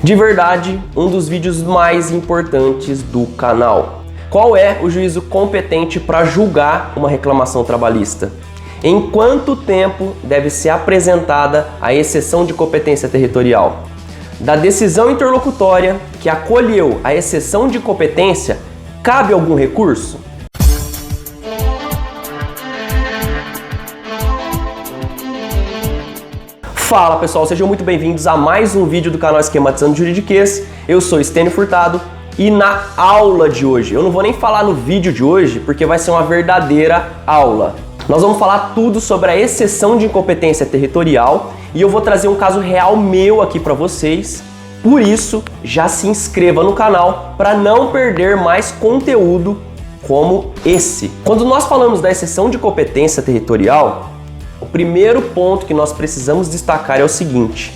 De verdade, um dos vídeos mais importantes do canal. Qual é o juízo competente para julgar uma reclamação trabalhista? Em quanto tempo deve ser apresentada a exceção de competência territorial? Da decisão interlocutória que acolheu a exceção de competência, cabe algum recurso? Fala pessoal, sejam muito bem-vindos a mais um vídeo do canal Esquematizando Juridiquês. Eu sou Estênio Furtado e na aula de hoje, eu não vou nem falar no vídeo de hoje porque vai ser uma verdadeira aula. Nós vamos falar tudo sobre a exceção de incompetência territorial e eu vou trazer um caso real meu aqui para vocês. Por isso, já se inscreva no canal para não perder mais conteúdo como esse. Quando nós falamos da exceção de competência territorial, o primeiro ponto que nós precisamos destacar é o seguinte,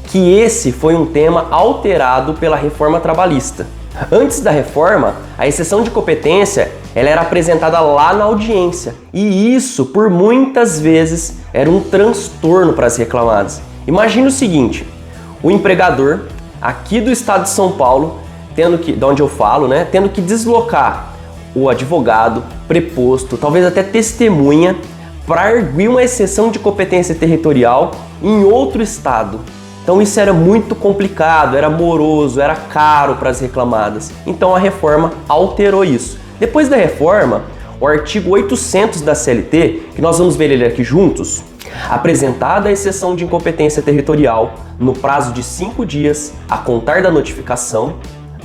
que esse foi um tema alterado pela reforma trabalhista. Antes da reforma, a exceção de competência ela era apresentada lá na audiência e isso, por muitas vezes, era um transtorno para as reclamadas. Imagine o seguinte, o empregador aqui do estado de São Paulo, de onde eu falo, tendo que deslocar o advogado, preposto, talvez até testemunha, para arguir uma exceção de competência territorial em outro estado. Então isso era muito complicado, era moroso, era caro para as reclamadas. Então a reforma alterou isso. Depois da reforma, o artigo 800 da CLT, que nós vamos ver ele aqui juntos, apresentada a exceção de incompetência territorial no prazo de 5 dias a contar da notificação,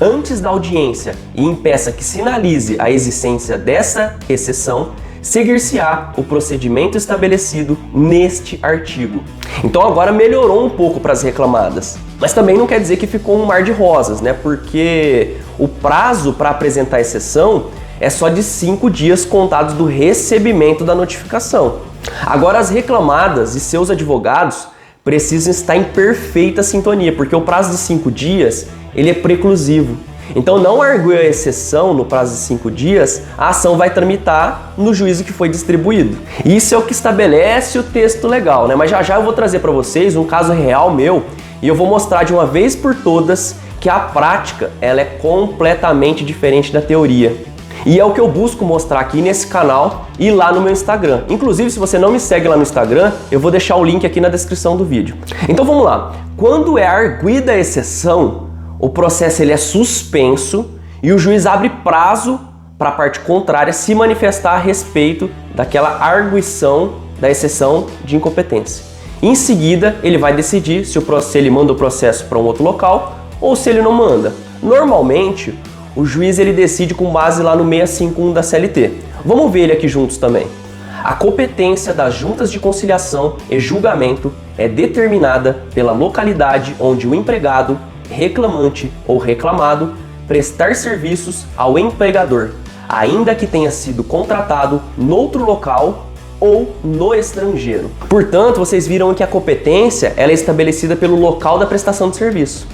antes da audiência e em peça que sinalize a existência dessa exceção, seguir-se-á o procedimento estabelecido neste artigo. Então agora melhorou um pouco para as reclamadas, mas também não quer dizer que ficou um mar de rosas, porque o prazo para apresentar a exceção é só de 5 dias contados do recebimento da notificação. Agora as reclamadas e seus advogados precisam estar em perfeita sintonia, porque o prazo de 5 dias ele é preclusivo. Então não arguiu a exceção no prazo de 5 dias, a ação vai tramitar no juízo que foi distribuído. Isso é o que estabelece o texto legal, Mas já eu vou trazer para vocês um caso real meu e eu vou mostrar de uma vez por todas que a prática ela é completamente diferente da teoria. E é o que eu busco mostrar aqui nesse canal e lá no meu Instagram. Inclusive, se você não me segue lá no Instagram, eu vou deixar o link aqui na descrição do vídeo. Então vamos lá. Quando é arguida a exceção, o processo ele é suspenso e o juiz abre prazo para a parte contrária se manifestar a respeito daquela arguição da exceção de incompetência. Em seguida, ele vai decidir se ele manda o processo para um outro local ou se ele não manda. Normalmente, o juiz ele decide com base lá no 651 da CLT. Vamos ver ele aqui juntos também. A competência das juntas de conciliação e julgamento é determinada pela localidade onde o empregado, reclamante ou reclamado prestar serviços ao empregador, ainda que tenha sido contratado noutro local ou no estrangeiro. Portanto, vocês viram que a competência ela é estabelecida pelo local da prestação de serviço.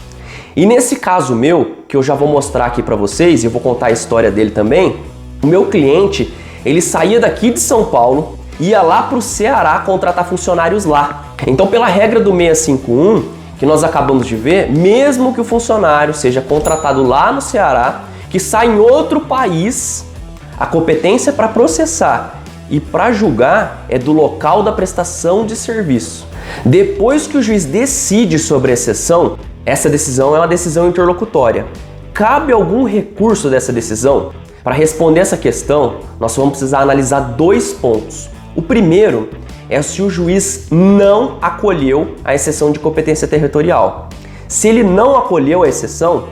E nesse caso meu, que eu já vou mostrar aqui para vocês, e eu vou contar a história dele também, o meu cliente, ele saía daqui de São Paulo, ia lá para o Ceará contratar funcionários lá. Então, pela regra do 651, que nós acabamos de ver, mesmo que o funcionário seja contratado lá no Ceará, que sai em outro país, a competência para processar e para julgar é do local da prestação de serviço. Depois que o juiz decide sobre a exceção, essa decisão é uma decisão interlocutória. Cabe algum recurso dessa decisão? Para responder essa questão, nós vamos precisar analisar 2 pontos. O primeiro é se o juiz não acolheu a exceção de competência territorial. Se ele não acolheu a exceção,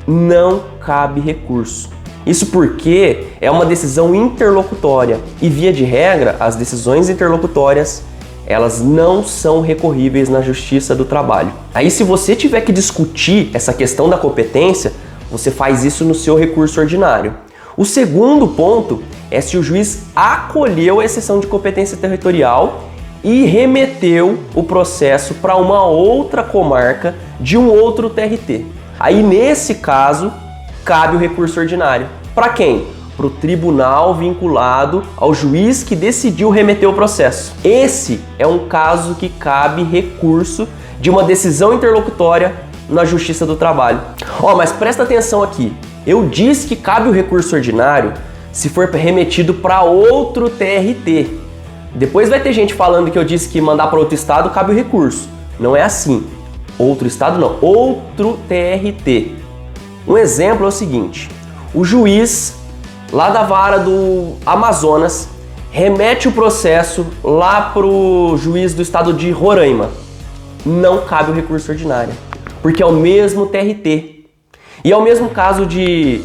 não cabe recurso. Isso porque é uma decisão interlocutória e, via de regra, as decisões interlocutórias elas não são recorríveis na Justiça do Trabalho. Aí, se você tiver que discutir essa questão da competência, você faz isso no seu recurso ordinário. O segundo ponto é se o juiz acolheu a exceção de competência territorial e remeteu o processo para uma outra comarca de um outro TRT. Aí, nesse caso, cabe o recurso ordinário. Para quem? Para o tribunal vinculado ao juiz que decidiu remeter o processo. Esse é um caso que cabe recurso de uma decisão interlocutória na Justiça do Trabalho. Ó, mas presta atenção aqui. Eu disse que cabe o recurso ordinário se for remetido para outro TRT. Depois vai ter gente falando que eu disse que mandar para outro estado cabe o recurso. Não é assim. Outro estado não, outro TRT. Um exemplo é o seguinte: o juiz lá da vara do Amazonas remete o processo lá pro juiz do estado de Roraima. Não cabe o recurso ordinário, porque é o mesmo TRT. E é o mesmo caso de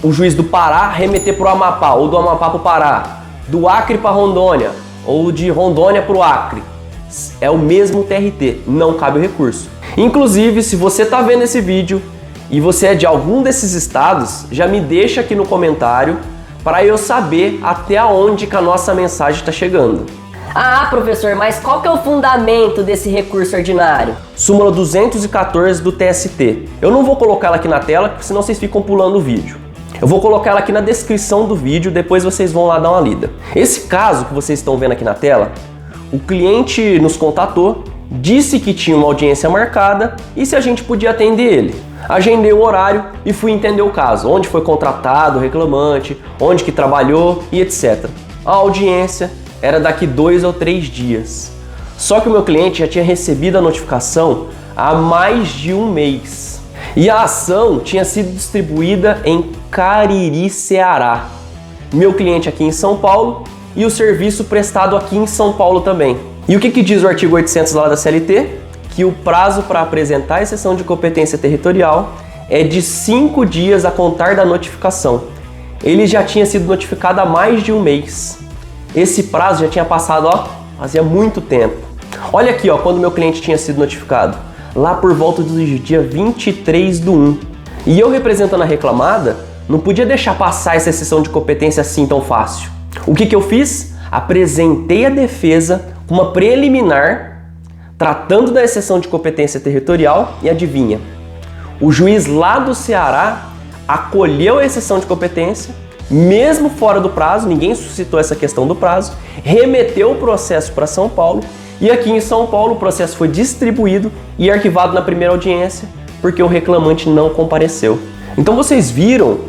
o juiz do Pará remeter pro Amapá, ou do Amapá pro Pará, do Acre para Rondônia, ou de Rondônia pro Acre. É o mesmo TRT, não cabe o recurso. Inclusive, se você está vendo esse vídeo e você é de algum desses estados, já me deixa aqui no comentário para eu saber até onde que a nossa mensagem está chegando. Ah, professor, mas qual que é o fundamento desse recurso ordinário? Súmula 214 do TST. Eu não vou colocar ela aqui na tela, porque senão vocês ficam pulando o vídeo. Eu vou colocar ela aqui na descrição do vídeo, depois vocês vão lá dar uma lida. Esse caso que vocês estão vendo aqui na tela, o cliente nos contatou, disse que tinha uma audiência marcada e se a gente podia atender ele. Agendei o horário e fui entender o caso, onde foi contratado o reclamante, onde que trabalhou e etc. A audiência era daqui 2 ou 3 dias. Só que o meu cliente já tinha recebido a notificação há mais de um mês. E a ação tinha sido distribuída em Cariri, Ceará. Meu cliente aqui em São Paulo e o serviço prestado aqui em São Paulo também. E o que diz o artigo 800 lá da CLT? Que o prazo para apresentar a exceção de competência territorial é de 5 dias a contar da notificação. Ele já tinha sido notificado há mais de um mês. Esse prazo já tinha passado, ó, fazia muito tempo. Olha aqui, ó, quando meu cliente tinha sido notificado. Lá por volta do dia 23/1. E eu, representando a reclamada, não podia deixar passar essa exceção de competência assim tão fácil. O que eu fiz? Apresentei a defesa com uma preliminar tratando da exceção de competência territorial e adivinha? O juiz lá do Ceará acolheu a exceção de competência, mesmo fora do prazo, ninguém suscitou essa questão do prazo, remeteu o processo para São Paulo e aqui em São Paulo o processo foi distribuído e arquivado na primeira audiência porque o reclamante não compareceu. Então vocês viram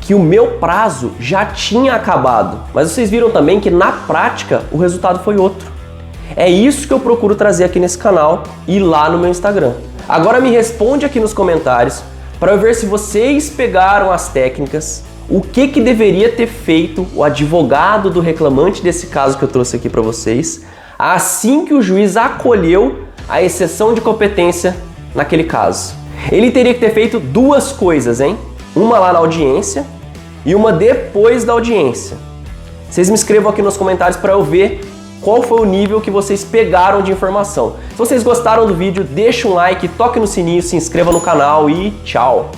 que o meu prazo já tinha acabado, mas vocês viram também que na prática o resultado foi outro. É isso que eu procuro trazer aqui nesse canal e lá no meu Instagram. Agora me responde aqui nos comentários para eu ver se vocês pegaram as técnicas, o que deveria ter feito o advogado do reclamante desse caso que eu trouxe aqui para vocês, assim que o juiz acolheu a exceção de competência naquele caso. Ele teria que ter feito 2 coisas, hein? Uma lá na audiência e uma depois da audiência. Vocês me escrevam aqui nos comentários para eu ver qual foi o nível que vocês pegaram de informação. Se vocês gostaram do vídeo, deixa um like, toque no sininho, se inscreva no canal e tchau!